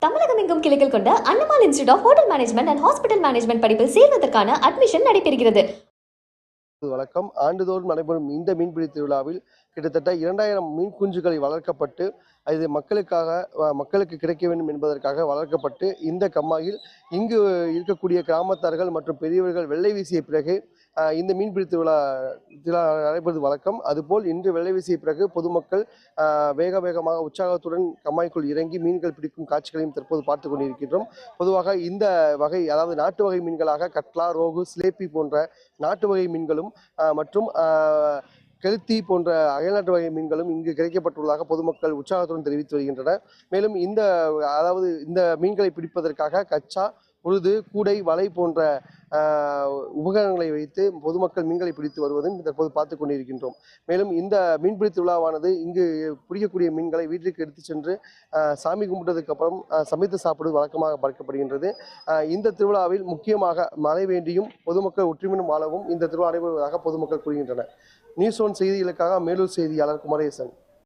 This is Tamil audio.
தமிழகம் எங்கும் கிளைகள் கொண்ட Annamal institute of hotel management and hospital management படிப்பில் சேர்வதற்கான அட்மிஷன் நடைபெறுகிறது. வழக்கம் ஆண்டுதோறும் நடைபெறும் இந்த மீன்பிடி திருவிழாவில் கிட்டத்தட்ட 2000 மீன் குஞ்சுகளை வளர்க்கப்பட்டு இது மக்களுக்கு கிடைக்க வேண்டும் என்பதற்காக வளர்க்கப்பட்டு இந்த கம்மாயில் இங்கு இருக்கக்கூடிய கிராமத்தார்கள் மற்றும் பெரியவர்கள் வெள்ளை வீசிய பிறகு இந்த மீன்பிடி திருவிழா நடைபெறுவது வழக்கம். அதுபோல் இன்று வெள்ளை வீசிய பிறகு பொதுமக்கள் வேகமாக உற்சாகத்துடன் கம்மாய்க்குள் இறங்கி மீன்கள் பிடிக்கும் காட்சிகளையும் தற்போது பார்த்து கொண்டிருக்கின்றோம். பொதுவாக இந்த வகை, அதாவது நாட்டு வகை மீன்களாக கட்லா, ரோகு, சிலேப்பி போன்ற நாட்டு வகை மீன்களும் மற்றும் கெளுத்தி போன்ற அயல்நாட்டு வகை மீன்களும் இங்கு கிடைக்கப்பட்டுள்ளதாக பொதுமக்கள் உற்சாகத்துடன் தெரிவித்து வருகின்றனர். மேலும் இந்த மீன்களை பிடிப்பதற்காக கச்சா, உழுது, கூடை, வலை போன்ற உபகரணங்களை வைத்து பொதுமக்கள் மீன்களை பிடித்து வருவதும் தற்போது பார்த்து கொண்டிருக்கின்றோம். மேலும் இந்த மீன்பிடி திருவிழாவானது இங்கு பிடிக்கக்கூடிய மீன்களை வீட்டிற்கு எடுத்து சென்று சாமி கும்பிட்டதுக்கு அப்புறம் சமைத்து சாப்பிடுவது வழக்கமாக பார்க்கப்படுகின்றது. இந்த திருவிழாவில் முக்கியமாக மழை வேண்டியும் பொதுமக்கள் ஒற்றுமையுடன் வாழவும் இந்த திருவிழா நடைபெறுவதாக பொதுமக்கள் கூறுகின்றனர். நியூஸ் 1 செய்திகளுக்காக மேலூர் செய்தியாளர் குமரேசன்.